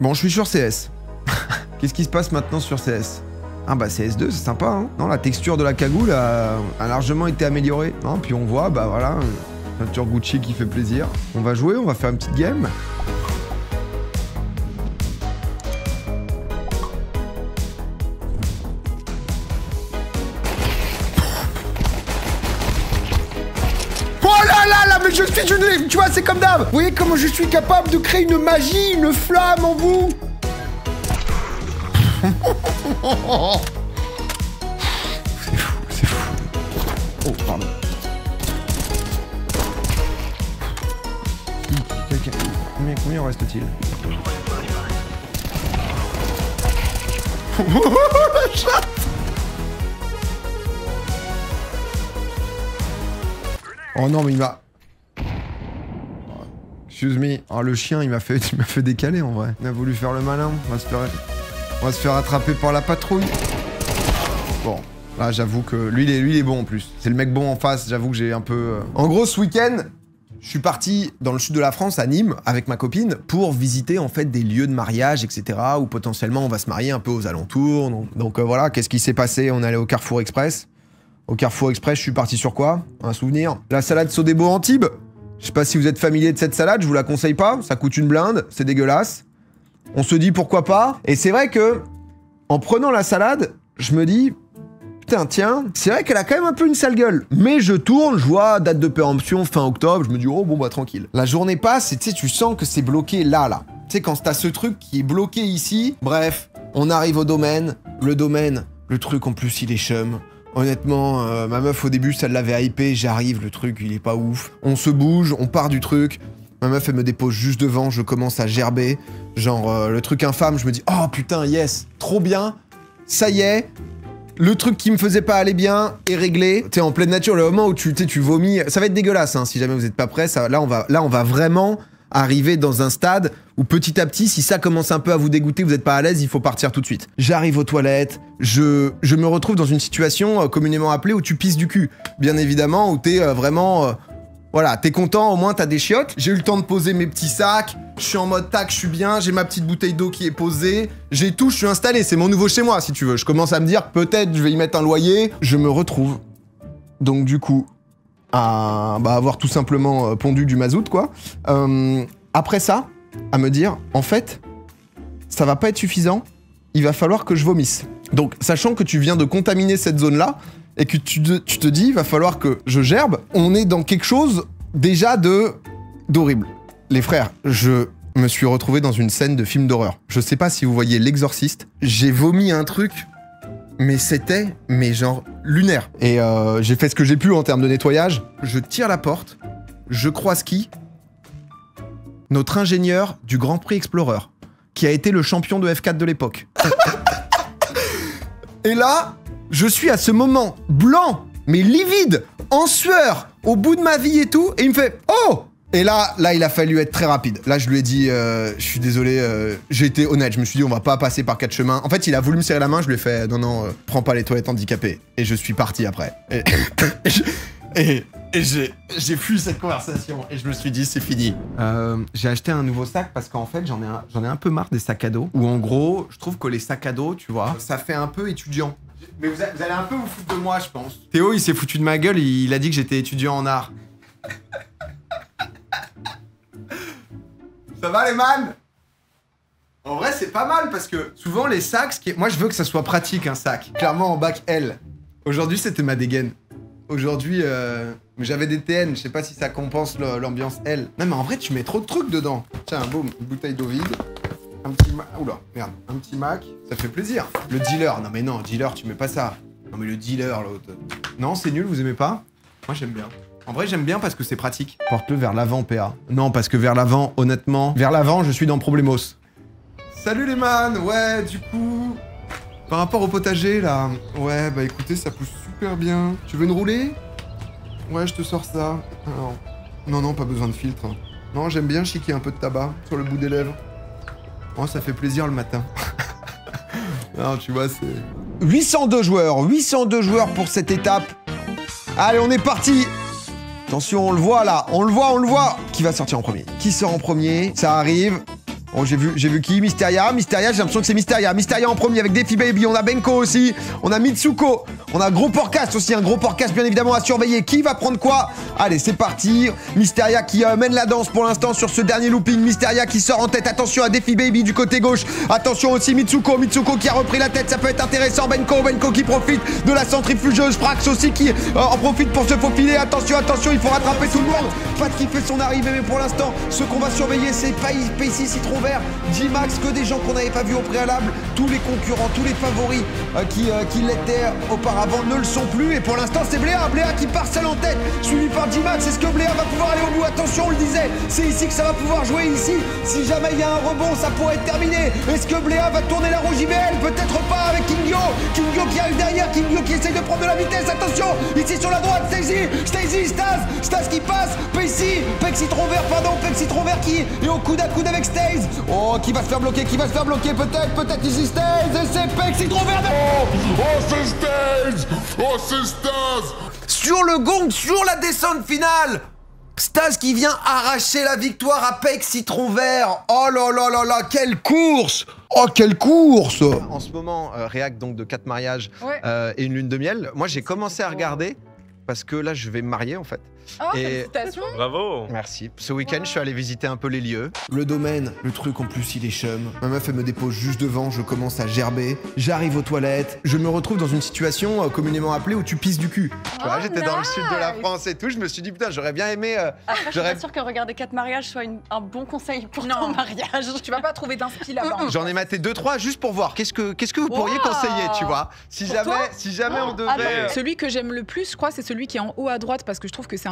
Bon, je suis sur CS. Qu'est-ce qui se passe maintenant sur CS? Ah bah CS2, c'est sympa, hein. Non, la texture de la cagoule a largement été améliorée. Non, puis on voit, bah voilà, peinture Gucci qui fait plaisir. On va jouer, on va faire une petite game. Mais je suis une... Tu vois, c'est comme d'hab. Vous voyez comment je suis capable de créer une magie, une flamme en vous. C'est fou, c'est fou. Oh, pardon. Combien en reste-t-il? La chatte. Oh non, mais il m'a... Excuse me. Oh, le chien, il m'a fait décaler, en vrai. Il a voulu faire le malin. On va se faire attraper par la patrouille. Bon, là, j'avoue que... Lui, il est bon, en plus. C'est le mec bon en face. J'avoue que j'ai un peu... En gros, ce week-end, je suis parti dans le sud de la France, à Nîmes, avec ma copine, pour visiter, en fait, des lieux de mariage, etc., où potentiellement, on va se marier un peu aux alentours. Donc voilà, qu'est-ce qui s'est passé? On est allé au Carrefour Express. Au Carrefour Express, je suis parti sur quoi? Un souvenir? La salade Sodebo Antibes. Je sais pas si vous êtes familier de cette salade, je vous la conseille pas. Ça coûte une blinde, c'est dégueulasse. On se dit pourquoi pas. Et c'est vrai que, en prenant la salade, je me dis... Putain, tiens, c'est vrai qu'elle a quand même un peu une sale gueule. Mais je tourne, je vois date de péremption fin octobre, je me dis oh bon bah tranquille. La journée passe et tu sais, tu sens que c'est bloqué là. Tu sais, quand t'as ce truc qui est bloqué ici. Bref, on arrive au domaine. Le domaine, le truc en plus il est chum. Honnêtement, ma meuf au début ça l'avait hypé, j'arrive, le truc il est pas ouf. On se bouge, on part du truc. Ma meuf elle me dépose juste devant, je commence à gerber. Genre le truc infâme, je me dis oh putain yes, trop bien, ça y est. Le truc qui me faisait pas aller bien est réglé. Tu sais, en pleine nature, le moment où tu vomis, ça va être dégueulasse, hein, si jamais vous êtes pas prêts. Là, on va vraiment arriver dans un stade où petit à petit, si ça commence un peu à vous dégoûter, vous n'êtes pas à l'aise, il faut partir tout de suite. J'arrive aux toilettes, je me retrouve dans une situation communément appelée où tu pisses du cul. Bien évidemment, où t'es vraiment... voilà, t'es content, au moins t'as des chiottes. J'ai eu le temps de poser mes petits sacs, je suis en mode tac, je suis bien, j'ai ma petite bouteille d'eau qui est posée, j'ai tout, je suis installé, c'est mon nouveau chez moi si tu veux. Je commence à me dire peut-être je vais y mettre un loyer. Je me retrouve, donc du coup, à avoir tout simplement pondu du mazout quoi. Après ça, à me dire, en fait, ça va pas être suffisant, il va falloir que je vomisse. Donc, sachant que tu viens de contaminer cette zone-là, et que tu te dis, il va falloir que je gerbe, on est dans quelque chose déjà d'horrible. Les frères, je me suis retrouvé dans une scène de film d'horreur. Je sais pas si vous voyez L'Exorciste, j'ai vomi un truc, mais c'était, genre, lunaire. Et j'ai fait ce que j'ai pu en termes de nettoyage. Je tire la porte, je croise qui? Notre ingénieur du Grand Prix Explorer, qui a été le champion de F4 de l'époque. Et là... je suis à ce moment blanc, mais livide, en sueur, au bout de ma vie et tout, et il me fait « Oh !» Et là, il a fallu être très rapide. Là, je lui ai dit « Je suis désolé, j'ai été honnête, je me suis dit on va pas passer par 4 chemins. » En fait, il a voulu me serrer la main, je lui ai fait « Non, prends pas les toilettes handicapées. » Et je suis parti après. Et j'ai fui cette conversation, et je me suis dit « C'est fini. » J'ai acheté un nouveau sac parce qu'en fait, j'en ai un peu marre des sacs à dos. Où en gros, je trouve que les sacs à dos, tu vois, ça fait un peu étudiant. Mais vous allez un peu vous foutre de moi, je pense. Théo, il s'est foutu de ma gueule, il a dit que j'étais étudiant en art. Ça va les man? En vrai, c'est pas mal parce que souvent les sacs, moi je veux que ça soit pratique un sac. Clairement en bac L. Aujourd'hui, c'était ma dégaine. Aujourd'hui, j'avais des TN, je sais pas si ça compense l'ambiance L. Non mais en vrai, tu mets trop de trucs dedans. Tiens, boum, une bouteille d'eau vide. Un petit Mac. Oula, merde. Un petit Mac. Ça fait plaisir. Le dealer. Non, mais non, dealer, tu mets pas ça. Non, mais le dealer, l'autre. Non, c'est nul, vous aimez pas? Moi, j'aime bien. En vrai, j'aime bien parce que c'est pratique. Porte-le vers l'avant, PA. Non, parce que vers l'avant, honnêtement, vers l'avant, je suis dans Problemos. Salut les man. Ouais, du coup, par rapport au potager, là. Ouais, bah écoutez, ça pousse super bien. Tu veux une roulée? Ouais, je te sors ça. Alors... Non, pas besoin de filtre. Non, j'aime bien chiquer un peu de tabac sur le bout des lèvres. Oh, ça fait plaisir le matin. Non, tu vois, c'est... 802 joueurs pour cette étape. Allez, on est parti. Attention, on le voit là, on le voit. Qui va sortir en premier? Qui sort en premier? Ça arrive. Oh, j'ai vu qui? Mysteria, j'ai l'impression que c'est Mysteria. Mysteria en premier avec Defi Baby, on a Benko aussi, on a Mitsuko, on a Gros Porcast aussi, un Gros Porcast bien évidemment à surveiller. Qui va prendre quoi? Allez, c'est parti. Mysteria qui mène la danse pour l'instant sur ce dernier looping. Mysteria qui sort en tête, attention à Defi Baby du côté gauche. Attention aussi Mitsuko qui a repris la tête, ça peut être intéressant. Benko qui profite de la centrifugeuse. Frax aussi qui en profite pour se faufiler. Attention, il faut rattraper tout le monde. Pat qui fait son arrivée, mais pour l'instant, ce qu'on va surveiller, c'est Pacey, Citron Vert, J-Max, que des gens qu'on n'avait pas vus au préalable. Tous les concurrents, tous les favoris qui l'étaient auparavant ne le sont plus. Et pour l'instant, c'est Bléa qui part seul en tête, suivi par J-Max. Est-ce que Bléa va pouvoir aller au bout? Attention, on le disait, c'est ici que ça va pouvoir jouer ici. Si jamais il y a un rebond, ça pourrait être terminé. Est-ce que Bléa va tourner la roue JBL? Peut-être pas avec Kingyo qui arrive derrière, Kingyo qui essaye de prendre de la vitesse. Attention, ici sur la droite, Stacy, Stas qui passe, Pec Citron Vert qui est au coude à coude avec Stace. Oh, qui va se faire bloquer, peut-être ici Stace, et c'est Pec Citron Vert. Oh, c'est Stas. Sur le gong, sur la descente finale, Stas qui vient arracher la victoire à Pec Citron Vert. Oh là, quelle course! Oh, quelle course! En ce moment, réact donc de 4 mariages et une lune de miel. Moi, j'ai commencé à regarder parce que là, je vais me marier en fait. Oh, félicitations! Bravo! Merci. Ce week-end, je suis allé visiter un peu les lieux. Le domaine, le truc en plus, il est chum. Ma meuf, elle me dépose juste devant, je commence à gerber. J'arrive aux toilettes. Je me retrouve dans une situation communément appelée où tu pisses du cul. Tu vois, j'étais dans le sud de la France et tout. Je me suis dit, putain, j'aurais bien aimé. Après, je suis pas sûre que regarder 4 mariages soit un bon conseil pour ton mariage. Tu vas pas trouver d'inspi là-bas. J'en ai maté 2-3 juste pour voir. Qu'est-ce que vous pourriez conseiller, tu vois? Si jamais on devait. Celui que j'aime le plus, je crois, c'est celui qui est en haut à droite parce que je trouve que c'est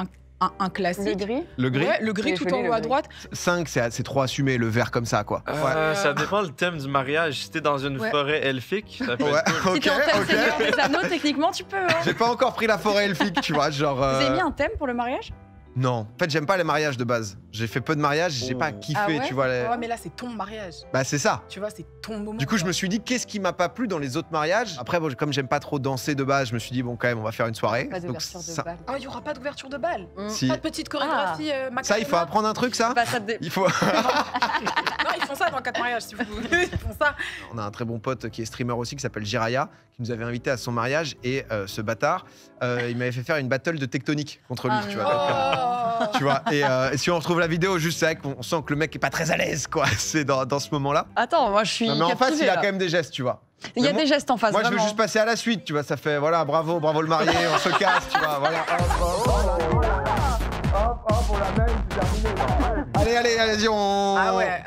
un classique. Le gris? Le gris? Ouais, le gris tout en haut à droite. 5, c'est trop assumé, le vert comme ça, quoi. Ça dépend le thème du mariage. Si t'es dans une forêt elfique, ça peut être cool. Si t'es en thème Seigneur des Anneaux, techniquement, tu peux. Hein. J'ai pas encore pris la forêt elfique, tu vois, genre... Vous avez mis un thème pour le mariage? Non. En fait, j'aime pas les mariages de base. J'ai fait peu de mariages, j'ai pas kiffé, tu vois. Ouais, mais là, c'est ton mariage. Bah, c'est ça. Tu vois, c'est ton moment. Du coup, je me suis dit, qu'est-ce qui m'a pas plu dans les autres mariages? Après, bon, comme j'aime pas trop danser de base, je me suis dit, bon, quand même, on va faire une soirée. Pas d'ouverture de bal. Oh, il y aura pas d'ouverture de bal. Si. Pas de petite chorégraphie Macarena. Ça, il faut apprendre un truc, ça? Bah, Il faut... Non, ils font ça dans 4 mariages, si vous voulez. Ils font ça. On a un très bon pote qui est streamer aussi, qui s'appelle Jiraya, qui nous avait invité à son mariage. Et ce bâtard, il m'avait fait faire une battle de tectonique contre lui, tu vois. Tu vois, et si on retrouve la vidéo, juste c'est vrai qu'on sent que le mec est pas très à l'aise, quoi. C'est dans ce moment-là. Attends, moi je suis. Non, mais en face, il a quand même des gestes, tu vois. Il y a des gestes en face. Moi, je veux juste passer à la suite, tu vois. Ça fait, voilà, bravo le marié, on se casse, tu vois. Voilà. Hop, on la mène, c'est terminé. Allez, allez-y, on... Ah ouais.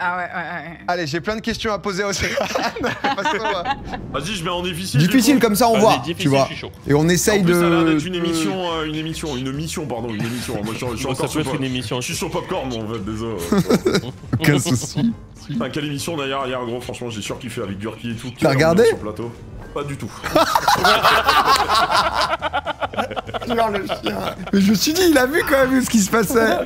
Allez, j'ai plein de questions à poser au Céline. Vas-y, je mets en difficile. Difficile, comme ça, on voit, tu vois. Et on essaye de... Ça a l'air d'être une émission, pardon. Moi, je suis encore sur une émission. Je suis sur Popcorn, en fait, désolé. Aucun souci. Enfin, quelle émission d'ailleurs, hier, gros, franchement, j'ai surkiffé avec Gurki et tout. T'as regardé? Sur plateau. Pas du tout. Genre le chien. Mais je me suis dit, il a vu quand même ce qui se passait.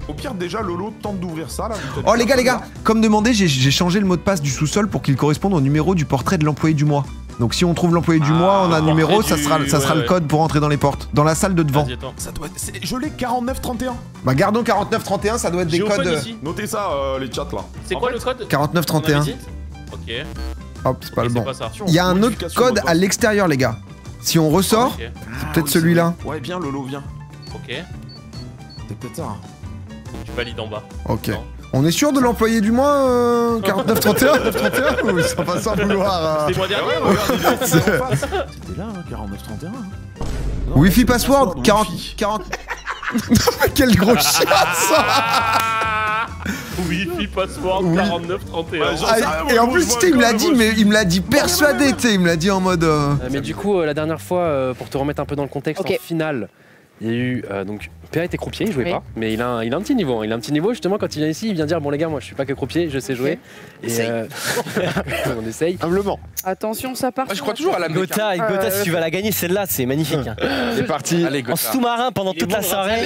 Au pire, déjà, Lolo tente d'ouvrir ça, là. Oh, les gars, comme demandé, j'ai changé le mot de passe du sous-sol pour qu'il corresponde au numéro du portrait de l'employé du mois. Donc si on trouve l'employé du mois, on a un numéro, ça sera le code pour entrer dans les portes. Dans la salle de devant. Ça doit être... Je l'ai 4931. Bah gardons 4931, ça doit être des codes... Notez ça, les chats, là. C'est quoi le code? 4931. Ok. Hop, c'est pas le bon. Pas Il y a un autre code à l'extérieur, les gars. Si on ressort, c'est peut-être celui-là. Ouais, viens, Lolo, viens. Ok. C'est peut-être ça. Tu valides en bas. Ok. Non. On est sûr de l'employé du mois 4931 931 ou ils sont pas sans vouloir C'était moi dernier. C'était là, 4931. Wi-Fi password 40... Quel gros chien ça. Wi-Fi password 4931. Et en plus, il me l'a dit, mais il me l'a dit persuadé, tu sais, il me l'a dit en mode... Mais du coup, la dernière fois, pour te remettre un peu dans le contexte, en finale, il y a eu donc PA était croupier, il jouait pas, mais il a un petit niveau. Hein. Il a un petit niveau justement quand il vient ici, il vient dire bon les gars, moi je suis pas que croupier, je sais jouer. Et on essaye. Humblement. Attention, ça part. Je crois toujours à la Gotha. Si tu vas la gagner, celle-là, c'est magnifique. C'est parti. En sous-marin pendant toute la soirée.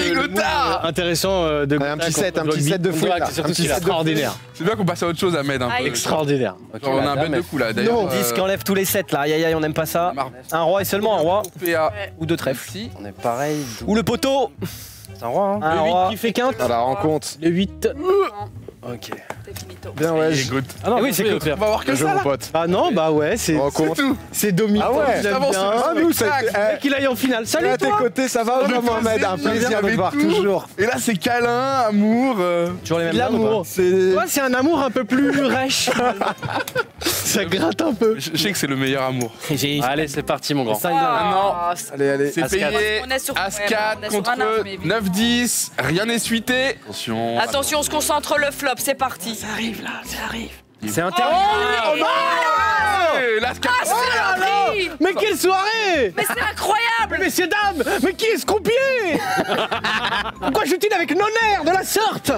Intéressant de. Un petit set de fouet là. C'est extraordinaire. C'est bien qu'on passe à autre chose, Ahmed. Extraordinaire. On a un ben de coups là d'ailleurs. 10 qui enlève tous les 7 là. Aïe aïe, on n'aime pas ça. Un roi et seulement un roi. Ou deux trèfles. On est pareil. Ou le poteau. C'est un roi, hein. Un roi qui fait quinte. À la rencontre. Le 8. Ok. C'est finito. Bien, ouais. Ah non, oui, c'est que On va voir que ça, mon là. pote. Ah non, bah ouais, c'est tout. c'est dominant. Ah ouais, j'aime bien. Ah, nous, c'est Qu'il aille en finale. Salut à tes côtés, ça va, Mohamed? Un plaisir de te voir, tout. toujours. Et là, c'est câlin, amour. Toujours les mêmes l'amour. Toi, c'est un amour un peu plus rêche. Ça gratte un peu. Je sais que c'est le meilleur amour. Allez, c'est parti, mon grand. Ah non. Allez. C'est payé. On est sur As-4 contre 9-10. Rien n'est suité. Attention. Attention, on se concentre le flop, c'est parti. Ça arrive là, ça arrive. C'est interdit. Mais quelle soirée! Mais c'est incroyable! Messieurs, dames, mais qui est ce croupier? Pourquoi joue-t-il avec Nonaire de la sorte?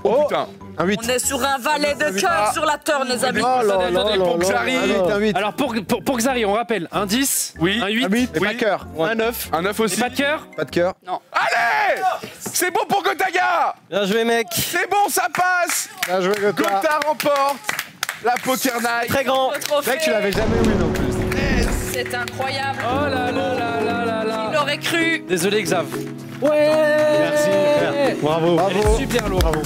Oh putain. Un 8. On est sur un valet de cœur sur la turn, les amis. Oh là là, pour Xari. Un 8. Alors pour Xari, on rappelle un 10, Oui. un 8, Un 8, Oui. pas de cœur. Un 9. Un 9 aussi. et pas de cœur. Pas de cœur. Allez! C'est bon pour Gotaga! Bien joué, mec. C'est bon, ça passe! Bien joué, Gota. Gota remporte la Poker Night. Très grand. Le trophée. Mec, tu l'avais jamais win en plus. C'est incroyable. Oh là là là là là là. Qui l'aurait cru? Désolé Xav. Merci, frère. Bravo. Elle est super lourde. Bravo.